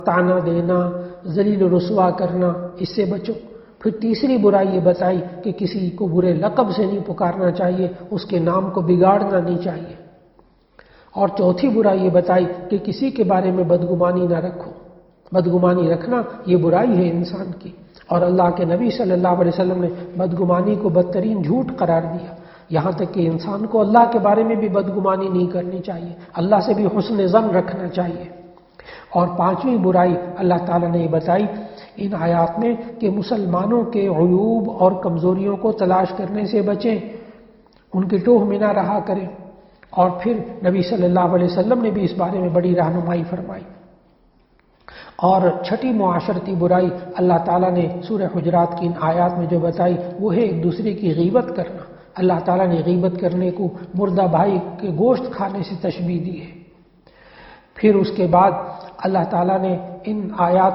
ताना देना, जलील रसवा करना, इससे बचो। फिर तीसरी बुराई ये बताई कि किसी को बुरे लक़ब से नहीं पुकारना चाहिए, उसके नाम को बिगाड़ना नहीं चाहिए। और चौथी बुराई ये बताई कि किसी के बारे में बदगुमानी ना रखो। बदगुमानी रखना ये बुराई है इंसान की, और अल्लाह के नबी सल्लल्लाहु अलैहि वसल्लम ने बदगुमानी को बदतरीन झूठ करार दिया। यहाँ तक कि इंसान को अल्लाह के बारे में भी बदगुमानी नहीं करनी चाहिए, अल्लाह से भी हुस्न ज़न रखना चाहिए। और पांचवी बुराई अल्लाह ताला ने बताई इन आयात में कि मुसलमानों के अयूब और कमज़ोरियों को तलाश करने से बचें, उनकी टोह में ना रहा करें। और फिर नबी सल्लल्लाहु अलैहि वसल्लम ने भी इस बारे में बड़ी रहनुमाई फरमाई। और छठी मुआशरती बुराई अल्लाह ताला ने सूरह हुजरात की इन आयात में जो बताई वो है एक दूसरे की गीबत करना। अल्लाह ताला ने गीबत करने को मुर्दा भाई के गोश्त खाने से तशबीह दी है। फिर उसके बाद अल्लाह ताला ने इन आयात